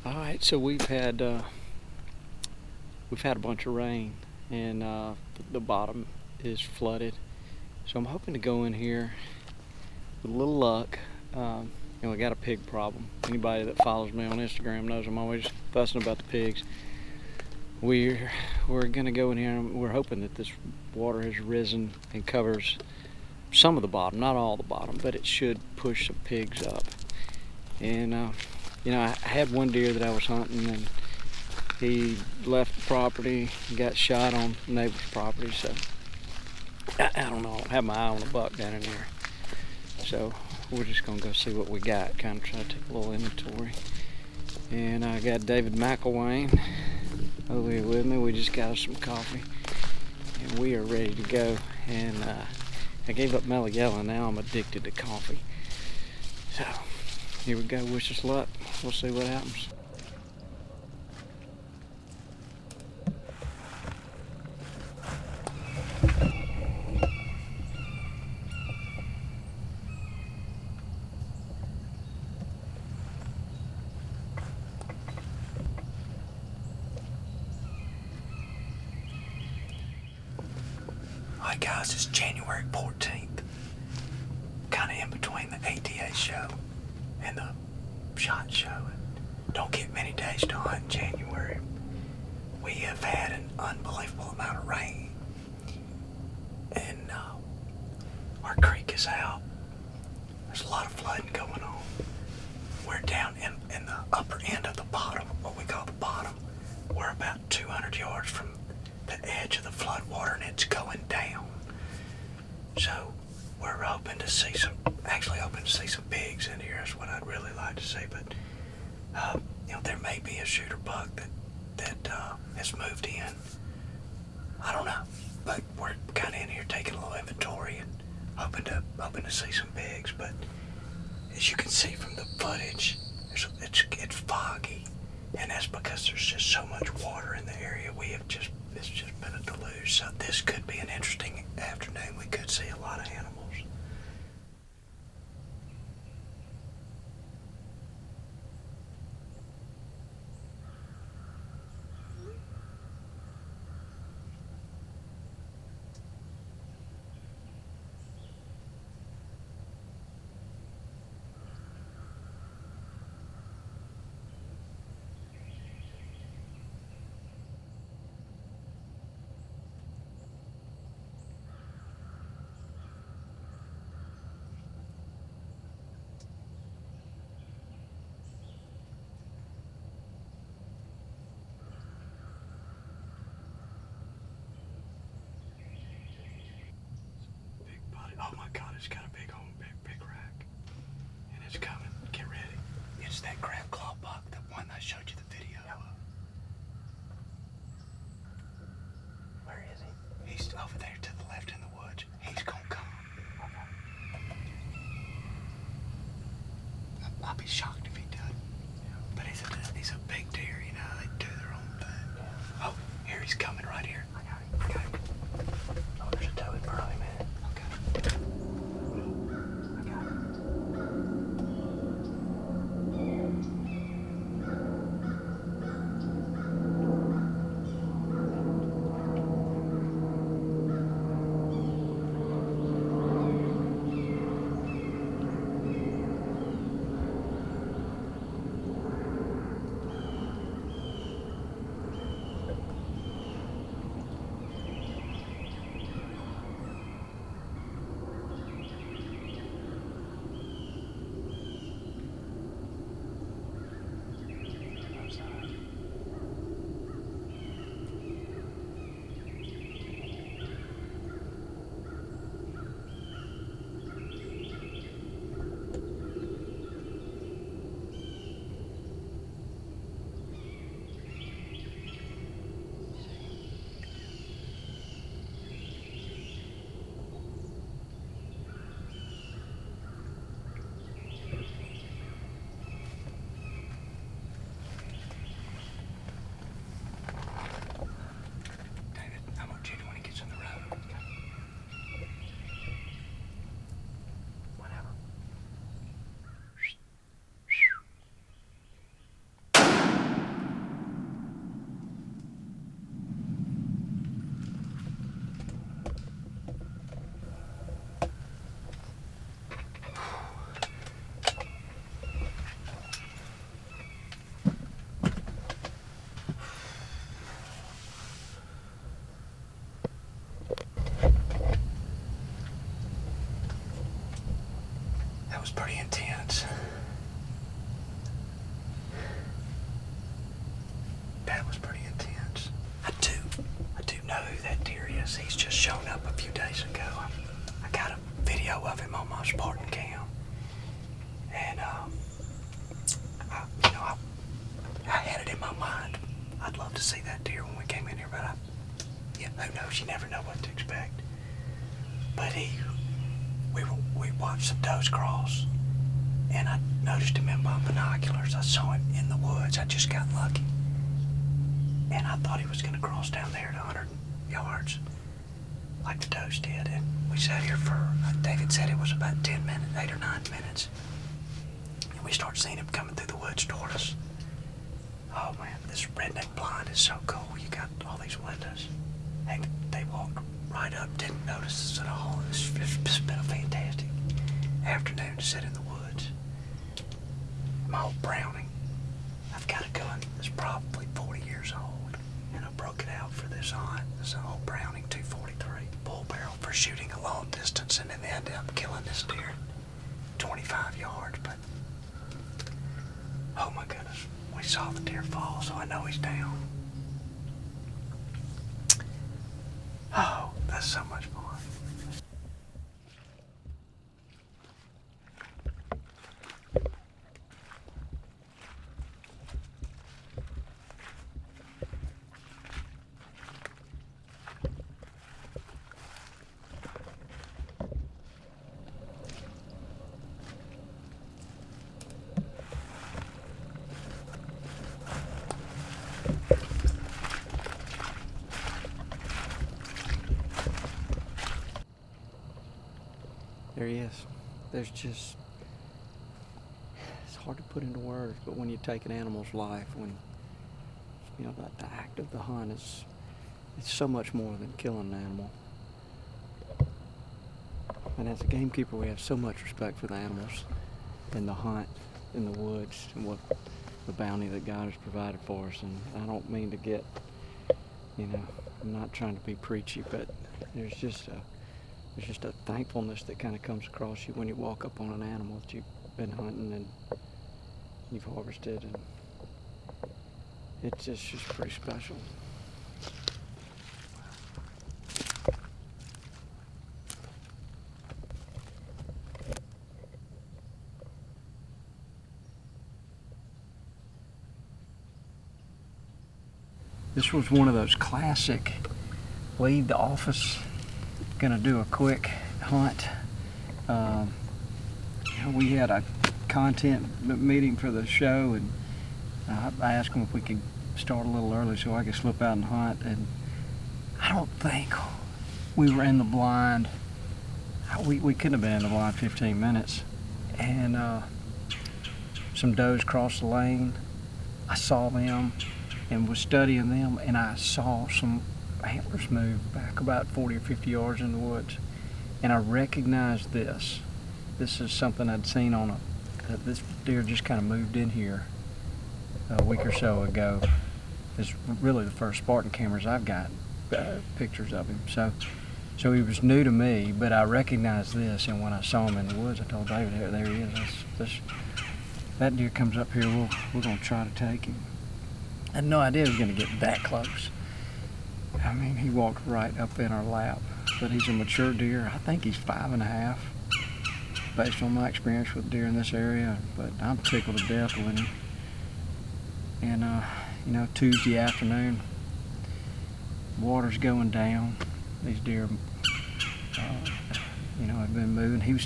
All right, so we've had a bunch of rain, and the bottom is flooded. So I'm hoping to go in here with a little luck. We got a pig problem. Anybody that follows me on Instagram knows I'm always fussing about the pigs. We're gonna go in here, and we're hoping that this water has risen and covers some of the bottom, not all the bottom, but it should push some pigs up. And I had one deer that I was hunting, and he left the property and got shot on the neighbor's property. So I don't know. I don't have my eye on a buck down in here. So we're just gonna go see what we got. Kind of try to take a little inventory. And I got David McElwain over here with me. We just got us some coffee, and we are ready to go. And I gave up mellow yellow. Now I'm addicted to coffee. So here we go. Wish us luck. We'll see what happens. Alright guys, it's January 14th, kind of in between the ATA show and the SHOT Show. Don't get many days to hunt in January. We have had an unbelievable amount of rain, and our creek is out. There's a lot of flooding going on. We're down in the upper end of the bottom, what we call the bottom. We're about 200 yards from the edge of the flood water, and it's going down. So we're hoping to see some pigs in here. Is what I'd really like to see. But there may be a shooter buck that has moved in. I don't know, but we're kind of in here taking a little inventory and hoping to see some pigs. But as you can see from the footage, it's foggy, and that's because there's just so much water in the area. It's just been a deluge. So this could be an interesting afternoon. We could see a lot of animals. Oh my God, it's got a big rack. And it's coming. Get ready. It's that crab claw buck, the one I showed you the video of. Where is he? He's over there to the left in the woods. He's gonna come. Okay. I'll be shocked if he doesn't. Yeah. But he's a big deer, they do their own thing. Yeah. Oh, here he's coming right here. I got him. Oh, there's a doe in front of him, man. Okay. pretty intense. That was pretty intense. I do know who that deer is. He's just shown up a few days ago. I got a video of him on my Spartan cam. And, I had it in my mind. I'd love to see that deer when we came in here, but who knows? You never know what to expect. But we watched some does cross, and I noticed him in my binoculars. I saw him in the woods. I just got lucky. And I thought he was gonna cross down there to 100 yards, like the does did. And we sat here for, David said it was about 10 minutes, 8 or 9 minutes. And we start seeing him coming through the woods toward us. Oh man, this redneck blind is so cool. You got all these windows. And they walked right up, didn't notice us at all. It's been a fantastic afternoon to sit in the woods. My old Browning, I've got a gun that's probably 40 years old, and I broke it out for this hunt. It's an old Browning 243 bull barrel for shooting a long distance, and then ended up killing this deer 25 yards. But oh my goodness, we saw the deer fall, so I know he's down. Oh, that's so much fun. There he is. There's just, it's hard to put into words, but when you take an animal's life, when, the act of the hunt it's so much more than killing an animal. And as a gamekeeper, we have so much respect for the animals and the hunt in the woods and what the bounty that God has provided for us. And I don't mean to get, I'm not trying to be preachy, but there's just a thankfulness that kind of comes across you when you walk up on an animal that you've been hunting and you've harvested, and it's just pretty special. This was one of those classic leave the office, gonna do a quick hunt. We had a content meeting for the show, and I asked them if we could start a little early so I could slip out and hunt, and I don't think we were in the blind. We couldn't have been in the blind 15 minutes, and some does crossed the lane. I saw them and was studying them, and I saw some antlers move back about 40 or 50 yards in the woods, and I recognized this. This is something I'd seen on this deer just kind of moved in here a week or so ago. It's really the first Spartan cameras I've got pictures of him. So he was new to me, but I recognized this, and when I saw him in the woods, I told David, there he is. That deer comes up here, we're going to try to take him. I had no idea he was going to get that close. I mean, he walked right up in our lap, but he's a mature deer. I think he's 5.5, based on my experience with deer in this area, but I'm tickled to death with him. And, Tuesday afternoon, water's going down. These deer, had been moving. He was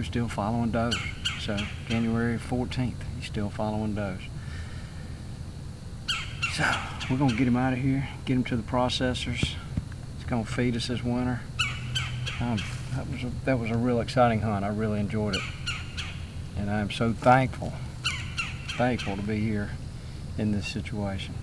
still following does. So January 14th, he's still following does. So we're gonna get him out of here, get him to the processors. It's gonna feed us this winter. That was a real exciting hunt. I really enjoyed it, and I'm so thankful to be here in this situation.